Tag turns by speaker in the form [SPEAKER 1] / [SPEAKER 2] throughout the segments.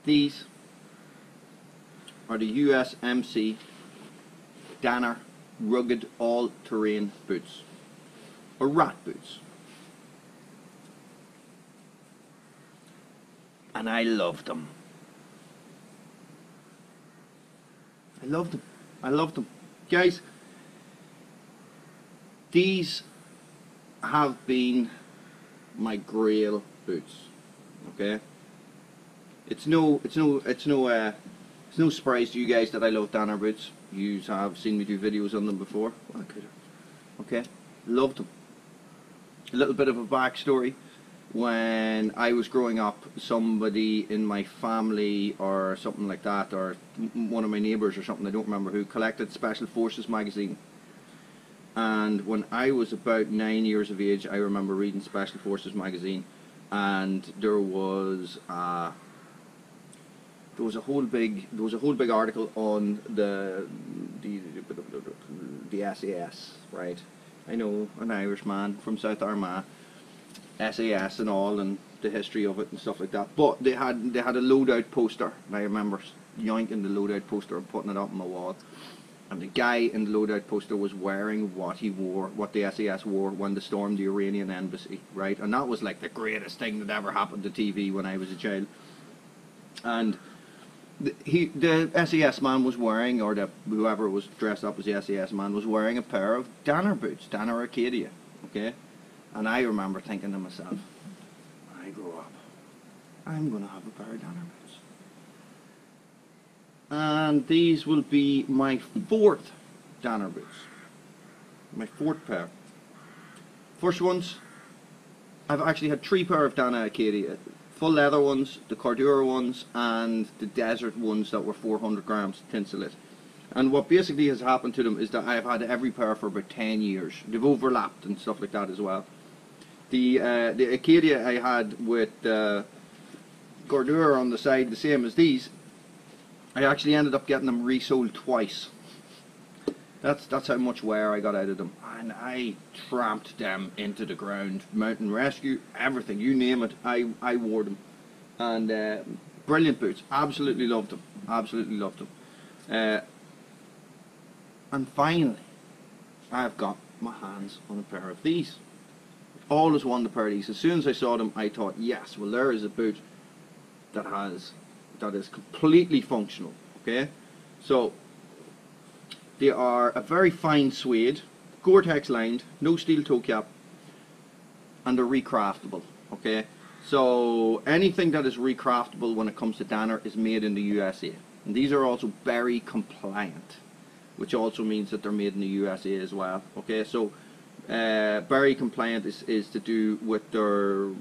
[SPEAKER 1] These are the USMC Denier rugged all-terrain boots, or R.A.T boots. And I loved them. I loved them. I loved them. Guys, these have been my grail boots. Okay? It's no surprise to you guys that I love Denier boots. You have seen me do videos on them before. Well, I could have. Okay? Loved them. A little bit of a backstory. When I was growing up, somebody in my family or something like that, or one of my neighbours or something, I don't remember who, collected Special Forces magazine. And when I was about 9 years of age, I remember reading Special Forces magazine, and there was a whole big article on the SAS, right? I know, an Irishman from South Armagh. SAS and all, and the history of it and stuff like that. But they had a loadout poster, and I remember yoinking the loadout poster and putting it up on my wall. And the guy in the loadout poster was wearing what he wore, what the SAS wore when they stormed the Iranian embassy, right? And that was like the greatest thing that ever happened to TV when I was a child. And the SAS man was wearing, or whoever was dressed up as the SAS man was wearing, a pair of Denier boots, Denier Arcadia, okay? And I remember thinking to myself, when I grow up, I'm going to have a pair of Denier boots. And these will be my 4th Denier boots. My 4th pair. First ones, I've actually had 3 pair of Denier Arcadia. Full leather ones, the Cordura ones, and the desert ones that were 400 grams tinselate. And what basically has happened to them is that I've had every pair for about 10 years. They've overlapped and stuff like that as well. The Arcadia I had with Cordura on the side, the same as these, I actually ended up getting them resold twice. That's how much wear I got out of them. And I tramped them into the ground, mountain rescue, everything, you name it, I wore them. And brilliant boots, absolutely loved them, absolutely loved them. And finally, I've got my hands on a pair of these. Always wanted a pair of these. As soon as I saw them, I thought, yes, well, there is a boot that is completely functional. Okay, so they are a very fine suede, gore-tex lined, no steel toe cap, and they're recraftable. Okay, so anything that is recraftable when it comes to Denier is made in the USA, and these are also very compliant, which also means that they're made in the USA as well. Okay, so very compliant is to do with the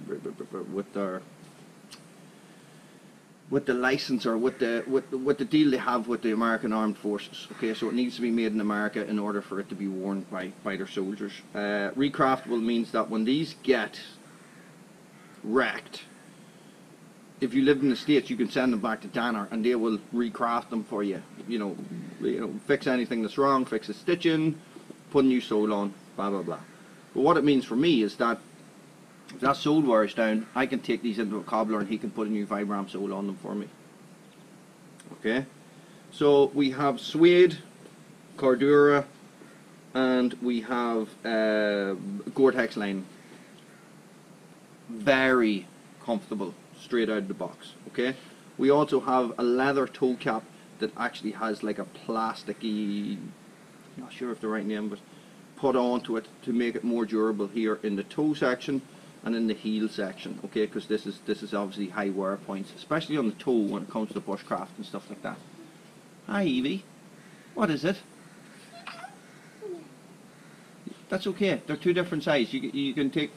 [SPEAKER 1] license, or with the deal they have with the American Armed Forces. Okay, so it needs to be made in America in order for it to be worn by their soldiers. Recraftable means that when these get wrecked, if you live in the States, you can send them back to Denier and they will recraft them for you. You know, fix anything that's wrong, fix the stitching, put a new sole on, blah blah blah. But what it means for me is that if that sole wears down, I can take these into a cobbler and he can put a new Vibram sole on them for me. Okay, so we have suede, Cordura, and we have gore-tex line. Very comfortable straight out of the box. Okay, we also have a leather toe cap that actually has like a plasticky, not sure if the right name, but put onto it to make it more durable here in the toe section and in the heel section. Okay, because this is obviously high wear points, especially on the toe when it comes to bushcraft and stuff like that. Hi Evie, what is it? That's okay, they're 2 different sizes. You can take,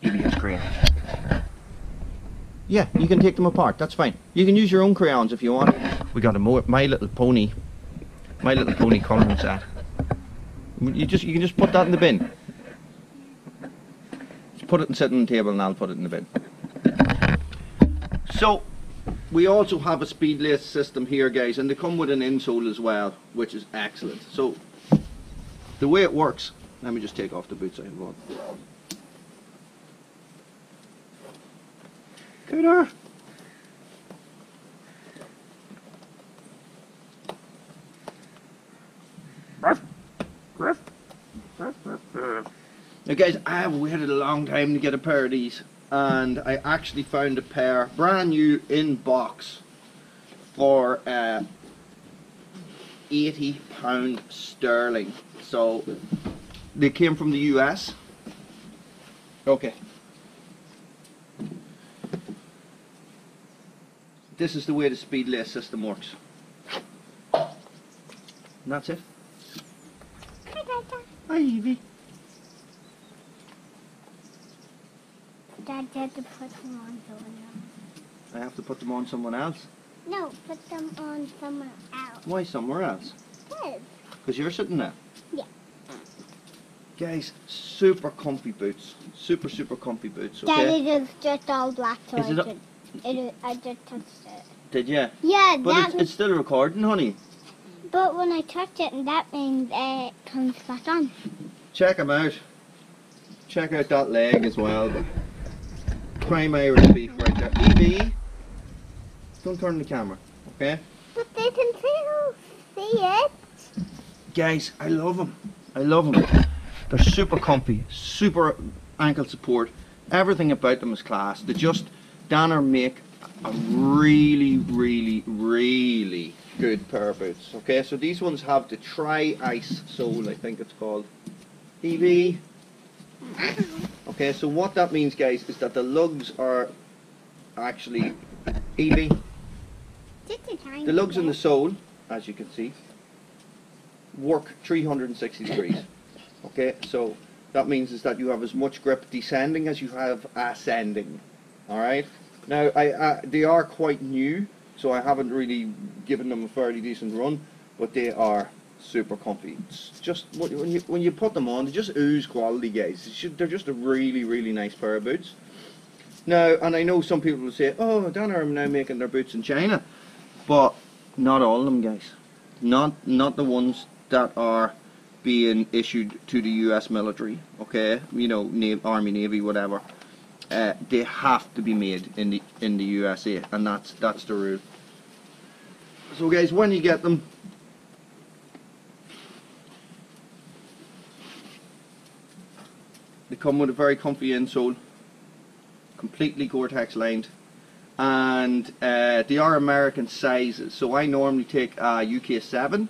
[SPEAKER 1] Evie has crayons. Yeah, you can take them apart, that's fine. You can use your own crayons if you want. We got a My Little Pony colouring set. You can just put that in the bin. Just put it and sit on the table and I'll put it in the bin. So we also have a speed lace system here, guys, and they come with an insole as well, which is excellent. So the way it works, let me just take off the boots I have on. Come here. Now guys, I have waited a long time to get a pair of these, and I actually found a pair brand new in box for £80 sterling. So they came from the US. Okay. This is the way the speed lace system works. And that's it. Hi Evie.
[SPEAKER 2] Dad, you have to put them on someone else.
[SPEAKER 1] I have to put them on someone else?
[SPEAKER 2] No, put them on somewhere else.
[SPEAKER 1] Why somewhere else?
[SPEAKER 2] Yes.
[SPEAKER 1] Because you're sitting there.
[SPEAKER 2] Yeah.
[SPEAKER 1] Guys, super comfy boots. Super comfy boots, okay?
[SPEAKER 2] Dad, it is just all black, so
[SPEAKER 1] Is it
[SPEAKER 2] I just touched it.
[SPEAKER 1] Did you?
[SPEAKER 2] Yeah,
[SPEAKER 1] But it's still recording, honey.
[SPEAKER 2] but when I touch it, that means it comes back on.
[SPEAKER 1] Check them out. Check out that leg as well. Prime Irish beef right there. Evie, don't turn the camera, okay?
[SPEAKER 2] But they can still see it.
[SPEAKER 1] Guys, I love them. I love them. They're super comfy, super ankle support. Everything about them is class. They just, Denier make a really good pair of boots. Okay, so these ones have the Dri Ice sole, I think it's called. Evie. Okay, so what that means, guys, is that the lugs are actually, Evie, the lugs in the sole, as you can see, work 360 degrees. Okay, so that means is that you have as much grip descending as you have ascending. Alright, now they are quite new, so I haven't really given them a fairly decent run, but they are super comfy. It's just when you put them on, they just ooze quality, guys. They're just a really nice pair of boots. Now, and I know some people will say, oh, Denier are now making their boots in China, but not all of them, guys. Not the ones that are being issued to the US military. Okay, you know, Army, Navy, whatever. They have to be made in the USA, and that's the rule. So, guys, when you get them, they come with a very comfy insole, completely gore-tex lined, and they are American sizes. So I normally take UK 7,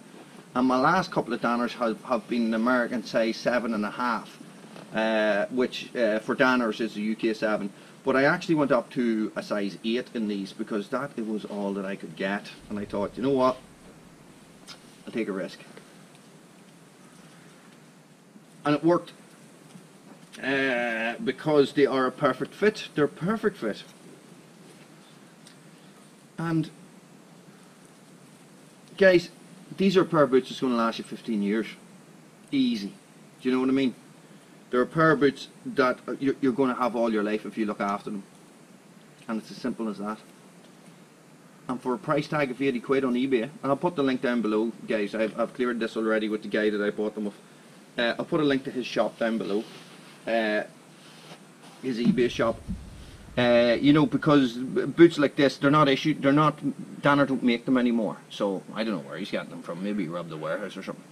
[SPEAKER 1] and my last couple of Deniers have been an American size 7.5, which for Deniers is a UK 7. But I actually went up to a size 8 in these because it was all that I could get, and I thought, you know what, I'll take a risk, and it worked. Because they are a perfect fit. They're a perfect fit. And guys, these are a pair of boots that's going to last you 15 years. Easy. Do you know what I mean? They're a pair of boots that you're going to have all your life if you look after them. And it's as simple as that. And for a price tag of 80 quid on eBay, and I'll put the link down below, guys. I've cleared this already with the guy that I bought them with. I'll put a link to his shop down below. His eBay shop. You know, because boots like this, they're not issued, Denier don't make them anymore, so I don't know where he's getting them from. Maybe he robbed the warehouse or something.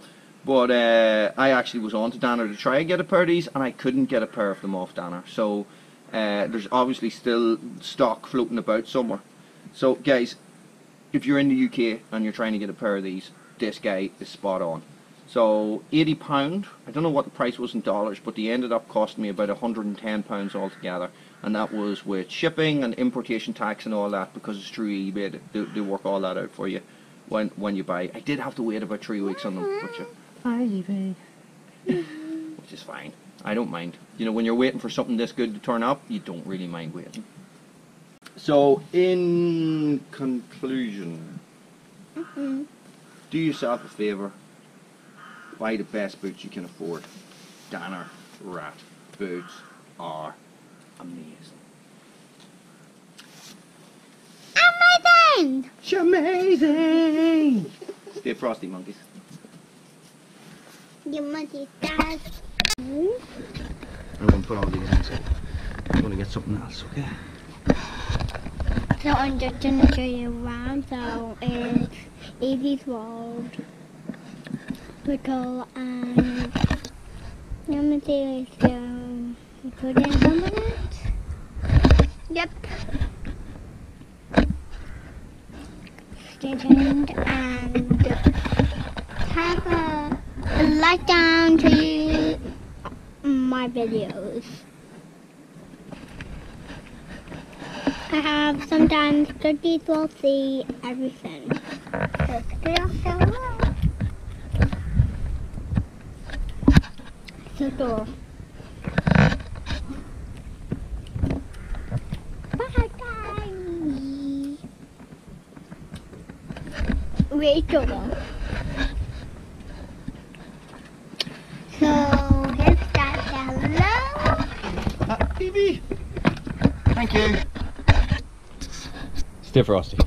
[SPEAKER 1] But I actually was on to Denier to try and get a pair of these, and I couldn't get a pair of them off Denier. So there's obviously still stock floating about somewhere. So guys, if you're in the UK and you're trying to get a pair of these, this guy is spot on. So £80, I don't know what the price was in dollars, but they ended up costing me about £110 altogether, and that was with shipping and importation tax and all that, because it's through eBay. They work all that out for you when you buy. I did have to wait about 3 weeks on them, which is fine. I don't mind. You know, when you're waiting for something this good to turn up, you don't really mind waiting. So, in conclusion, do yourself a favour. Buy the best boots you can afford. Denier R.A.T boots are amazing.
[SPEAKER 2] Amazing!
[SPEAKER 1] It's amazing! Stay frosty, monkeys.
[SPEAKER 2] You monkey stars.
[SPEAKER 1] I'm going to put all these in, so I'm going to get something else, okay?
[SPEAKER 2] So I'm just going to show you around. So it's Evie's World. Pickle and Let me see if put in some of it. Yep. Stay tuned and have a like down to my videos. I have sometimes 30 will see everything. So still so cool. Bye guys. Rachel. So here's that hello.
[SPEAKER 1] Evie. Thank you.
[SPEAKER 3] Stay frosty.